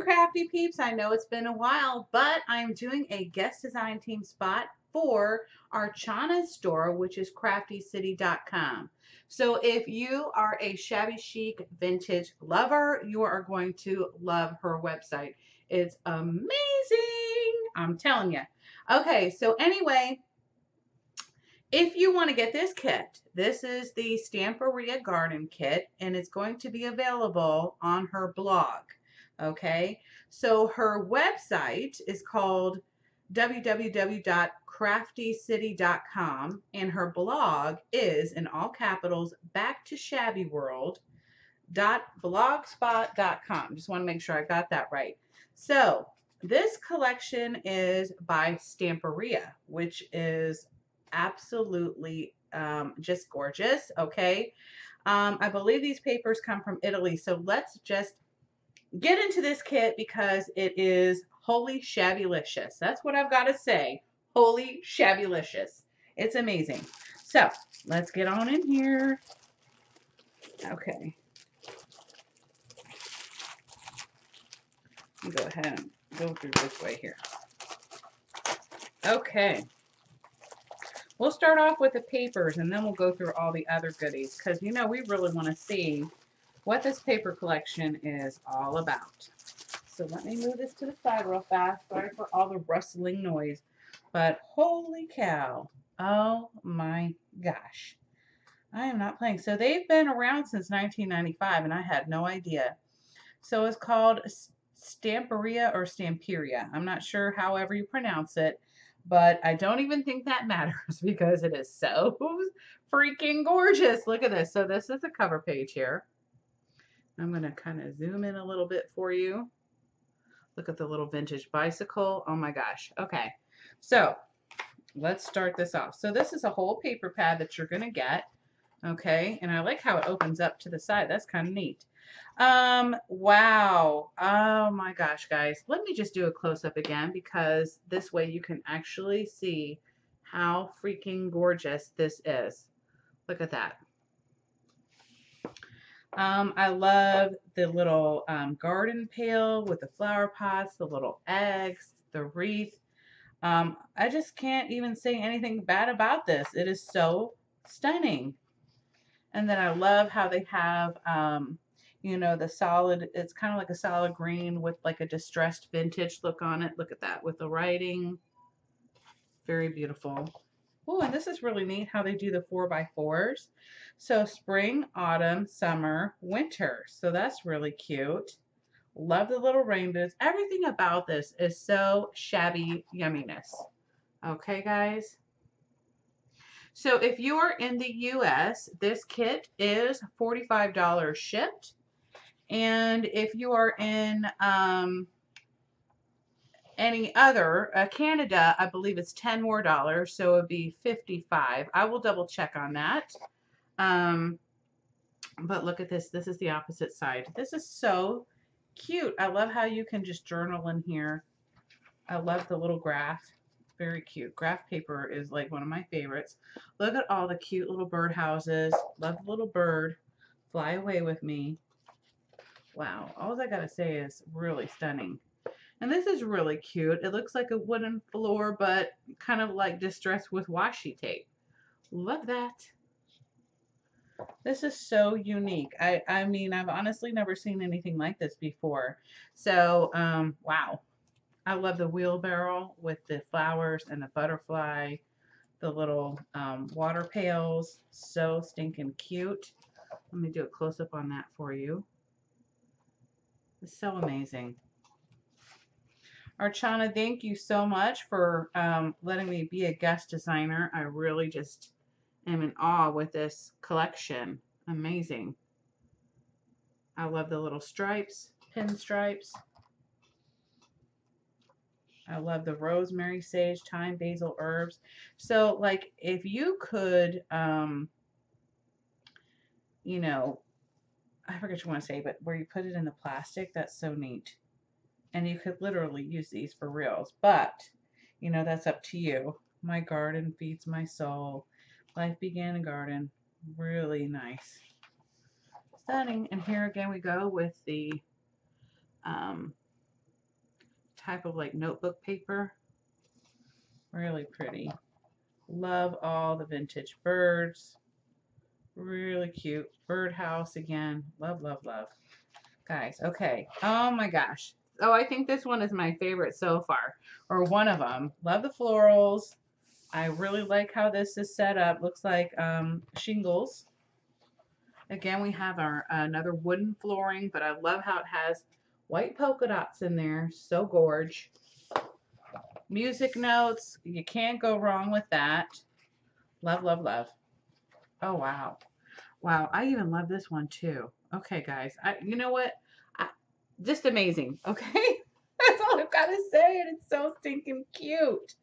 Crafty peeps. I know it's been a while, but I'm doing a guest design team spot for our Chana store, which is CraftyCity.com. So if you are a shabby chic vintage lover, you are going to love her website. It's amazing. I'm telling you. Okay, so anyway, if you want to get this kit, this is the Stamperia Garden Kit, and it's going to be available on her blog. Okay, so her website is called www.craftycity.com, and her blog is, in all capitals, back to shabby world.blogspot.com. Just want to make sure I got that right. So this collection is by Stamperia, which is absolutely just gorgeous. Okay, I believe these papers come from Italy, so let's just get into this kit because it is holy shabbylicious. That's what I've got to say. Holy shabbylicious. It's amazing. So let's get on in here. Okay, let me go ahead and go through this way here. Okay, we'll start off with the papers and then we'll go through all the other goodies because, you know, we really want to see what this paper collection is all about. So let me move this to the side real fast. Sorry for all the rustling noise, but holy cow. Oh my gosh. I am not playing. So they've been around since 1995 and I had no idea. So it's called Stamperia or Stamperia. I'm not sure however you pronounce it, but I don't even think that matters because it is so freaking gorgeous. Look at this. So this is the cover page here. I'm going to kind of zoom in a little bit for you. Look at the little vintage bicycle. Oh my gosh. Okay. So let's start this off. So this is a whole paper pad that you're going to get. Okay. And I like how it opens up to the side. That's kind of neat. Wow. Oh my gosh, guys. Let me just do a close up again because this way you can actually see how freaking gorgeous this is. Look at that. I love the little garden pail with the flower pots, the little eggs, the wreath. I just can't even say anything bad about this. It is so stunning. And then I love how they have, you know, the solid, it's kind of like a solid green with like a distressed vintage look on it. Look at that with the writing. Very beautiful. Oh, and this is really neat how they do the 4x4s. So spring, autumn, summer, winter. So that's really cute. Love the little rainbows. Everything about this is so shabby yumminess. Okay, guys. So if you are in the US, this kit is $45 shipped. And if you are in any other, Canada, I believe it's $10 more, so it would be 55. I will double check on that. But look at this. This is the opposite side. This is so cute. I love how you can just journal in here. I love the little graph. Very cute. Graph paper is like one of my favorites. Look at all the cute little bird houses. Love the little bird. Fly away with me. Wow. All I gotta say is really stunning. And this is really cute. It looks like a wooden floor, but kind of like distressed with washi tape. Love that. This is so unique. I mean, I've honestly never seen anything like this before. So, wow. I love the wheelbarrow with the flowers and the butterfly, the little water pails. So stinking cute. Let me do a close-up on that for you. It's so amazing. Archana, thank you so much for letting me be a guest designer. I really just am in awe with this collection. Amazing. I love the little stripes, pinstripes. I love the rosemary, sage, thyme, basil, herbs. So, like, if you could, you know, I forget what you want to say, but where you put it in the plastic, that's so neat. And you could literally use these for reals. But, you know, that's up to you. My garden feeds my soul. Life began a garden. Really nice. Stunning. And here again we go with the type of like notebook paper. Really pretty. Love all the vintage birds. Really cute. Birdhouse again. Love, love, love. Guys, okay. Oh my gosh. Oh, I think this one is my favorite so far, or one of them. Love the florals. I really like how this is set up. Looks like shingles. Again, we have our another wooden flooring, but I love how it has white polka dots in there. So gorge. Music notes. You can't go wrong with that. Love, love, love. Oh, wow. Wow, I even love this one too. Okay, guys. You know what? I, just amazing. Okay? That's all I've got to say. And it's so stinking cute.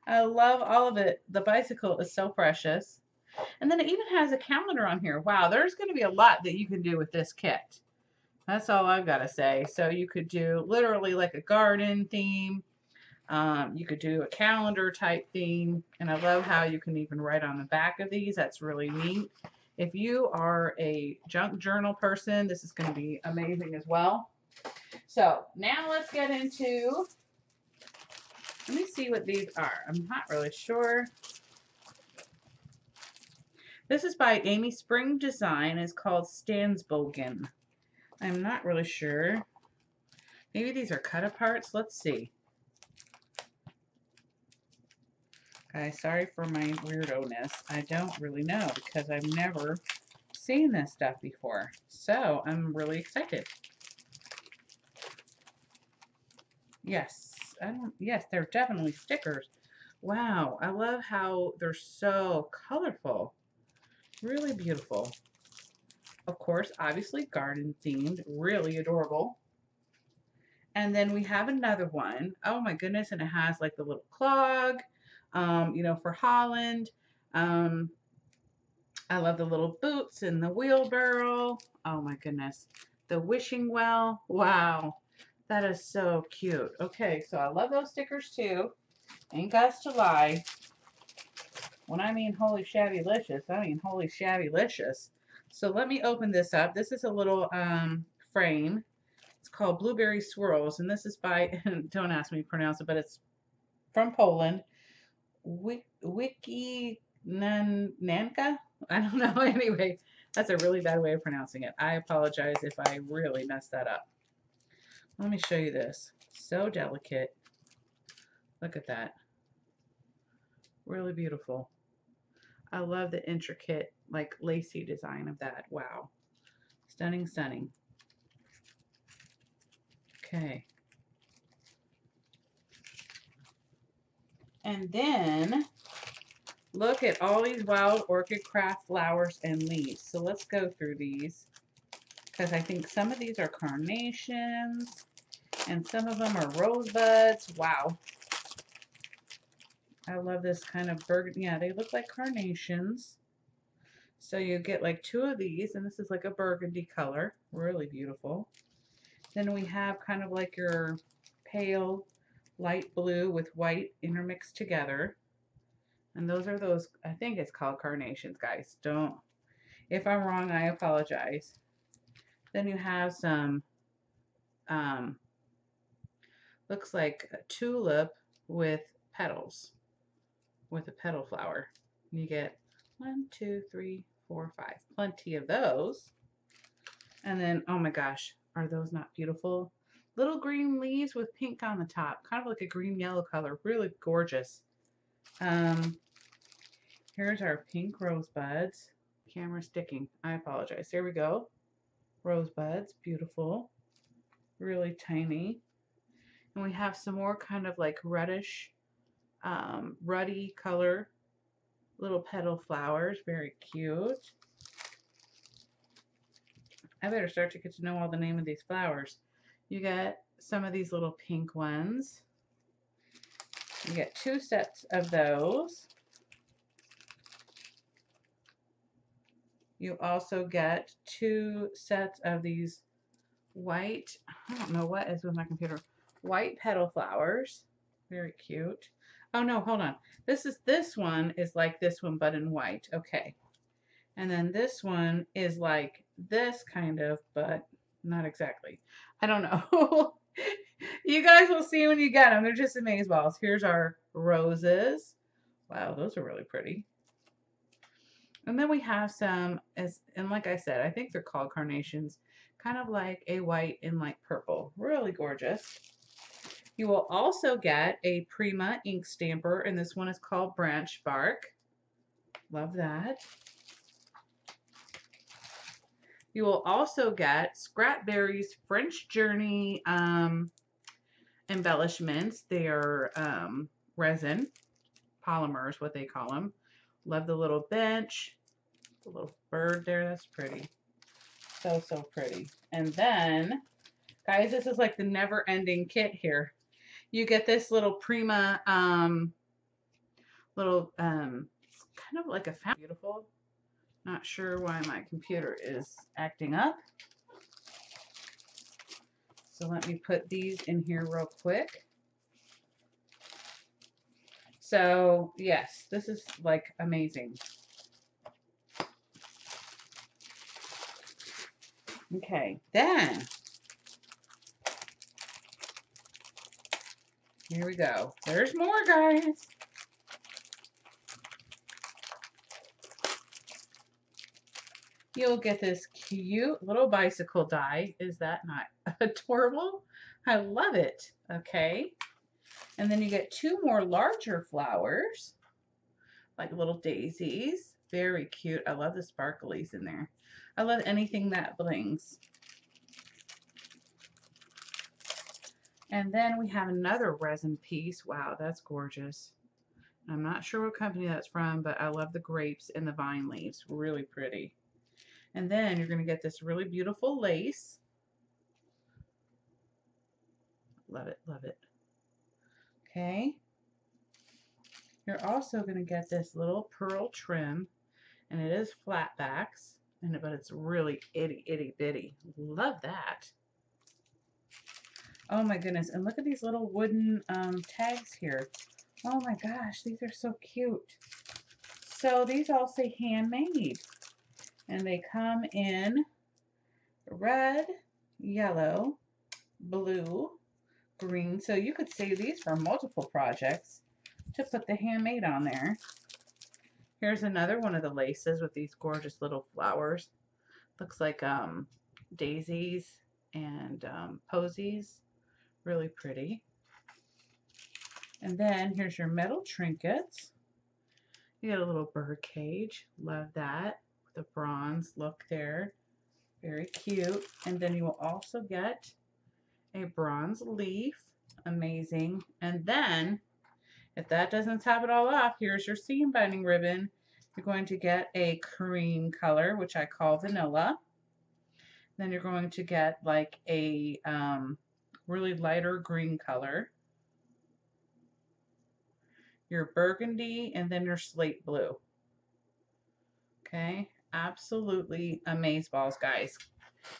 I love all of it. The bicycle is so precious. And then it even has a calendar on here. Wow, there's going to be a lot that you can do with this kit. That's all I've got to say. So you could do literally like a garden theme. You could do a calendar type theme. And I love how you can even write on the back of these. That's really neat. If you are a junk journal person, this is going to be amazing as well. So now let's get into, let me see what these are. I'm not really sure. This is by Amy Spring Design. It's called Stansbogen. I'm not really sure. Maybe these are cut aparts. Let's see. Guys, sorry for my weirdo-ness. I don't really know because I've never seen this stuff before. So I'm really excited. Yes, yes, they're definitely stickers. Wow, I love how they're so colorful. Really beautiful. Of course, obviously garden themed, really adorable. And then we have another one. Oh my goodness, and it has like the little clog, you know, for Holland. I love the little boots and the wheelbarrow. Oh my goodness. The wishing well. Wow. That is so cute. Okay, so I love those stickers too. Ain't got to lie. When I mean holy shabby-licious, I mean holy shabby-licious. So let me open this up. This is a little frame. It's called Blueberry Swirls, and this is by, don't ask me to pronounce it, but it's from Poland. Wiki Nanka? I don't know. Anyway, that's a really bad way of pronouncing it. I apologize if I really messed that up. Let me show you this. So delicate. Look at that. Really beautiful. I love the intricate, like, lacy design of that. Wow. Stunning, stunning. Okay. And then look at all these wild orchid craft flowers and leaves. So let's go through these because I think some of these are carnations and some of them are rosebuds. Wow. I love this kind of burgundy. Yeah, they look like carnations. So you get like two of these, and this is like a burgundy color. Really beautiful. Then we have kind of like your pale light blue with white intermixed together. And those are those, I think it's called carnations, guys. Don't, if I'm wrong, I apologize. Then you have some, looks like a tulip with petals, with a petal flower. And you get 1, 2, 3, 4, 5. Plenty of those. And then, oh my gosh, are those not beautiful? Little green leaves with pink on the top, kind of like a green yellow color, really gorgeous. Here's our pink rosebuds. Camera sticking, I apologize. There we go. Rosebuds, beautiful, really tiny. And we have some more kind of like reddish, ruddy color, little petal flowers, very cute. I better start to get to know all the name of these flowers. You get some of these little pink ones. You get 2 sets of those. You also get 2 sets of these white, I don't know what is with my computer, white petal flowers. Very cute. Oh no, hold on. This one is like this one, but in white. Okay. And then this one is like this kind of, but not exactly. I don't know. You guys will see when you get them. They're just amaze balls. Here's our roses. Wow, those are really pretty. And then we have some, and like I said, I think they're called carnations, kind of like a white and like purple. Really gorgeous. You will also get a Prima ink stamper, and this one is called Branch Bark. Love that. You will also get Scrapberry's French Journey embellishments. They are resin, polymers, what they call them. Love the little bench, the little bird there. That's pretty. So, so pretty. And then, guys, this is like the never-ending kit here. You get this little Prima, little, kind of like a fountain. Beautiful. Not sure why my computer is acting up. So let me put these in here real quick. So yes, this is like amazing. Okay, then here we go. There's more, guys. You'll get this cute little bicycle die. Is that not adorable? I love it. Okay. And then you get two more larger flowers, like little daisies. Very cute. I love the sparklies in there. I love anything that blings. And then we have another resin piece. Wow, that's gorgeous. I'm not sure what company that's from, but I love the grapes and the vine leaves. Really pretty. And then you're going to get this really beautiful lace. Love it, love it. Okay. You're also going to get this little pearl trim, and it is flat backs, but it's really itty bitty. Love that. Oh my goodness, and look at these little wooden tags here. Oh my gosh, these are so cute. So these all say handmade, and they come in red, yellow, blue, green. So you could save these for multiple projects to put the handmade on there. Here's another one of the laces with these gorgeous little flowers. Looks like daisies and posies. Really pretty. And then here's your metal trinkets. You get a little bird cage. Love that. With a bronze look there. Very cute. And then you will also get a bronze leaf. Amazing. And then, if that doesn't top it all off, here's your seam binding ribbon. You're going to get a cream color, which I call vanilla. Then you're going to get like a really lighter green color, your burgundy, and then your slate blue. Okay, absolutely amazeballs, guys.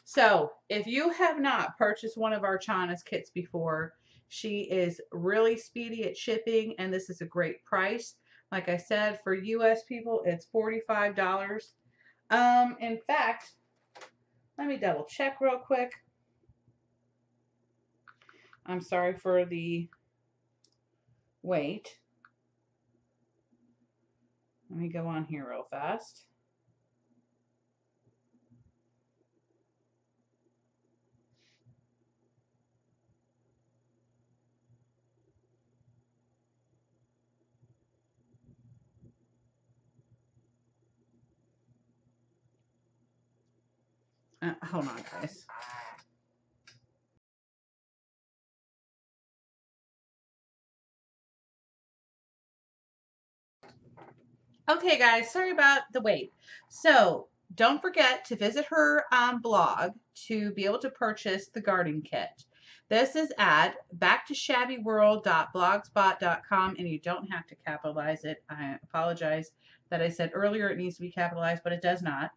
So if you have not purchased one of our Chana's kits before, she is really speedy at shipping, and this is a great price. Like I said, for US people, it's $45. In fact, let me double check real quick. I'm sorry for the wait. Let me go on here real fast. Hold on, guys. Okay, guys, sorry about the wait. So don't forget to visit her blog to be able to purchase the garden kit. This is at backtoshabbyworld.blogspot.com, and you don't have to capitalize it. I apologize that I said earlier it needs to be capitalized, but it does not.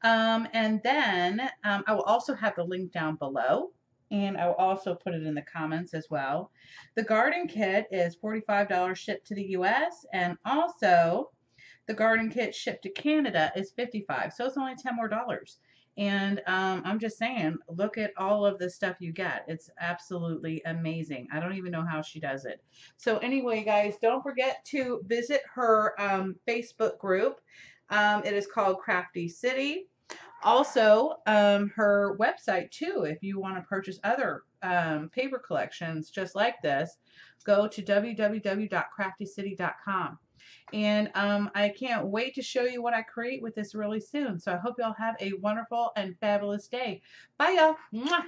And then I will also have the link down below, and I will also put it in the comments as well. The garden kit is $45 shipped to the US, and also the garden kit shipped to Canada is $55, so it's only $10 more. And I'm just saying, look at all of the stuff you get. It's absolutely amazing. I don't even know how she does it. So anyway, guys, don't forget to visit her Facebook group. It is called CraftyCity. Also, her website too, if you want to purchase other paper collections just like this, go to www.craftycity.com. And I can't wait to show you what I create with this really soon. So I hope y'all have a wonderful and fabulous day. Bye, y'all. Mwah.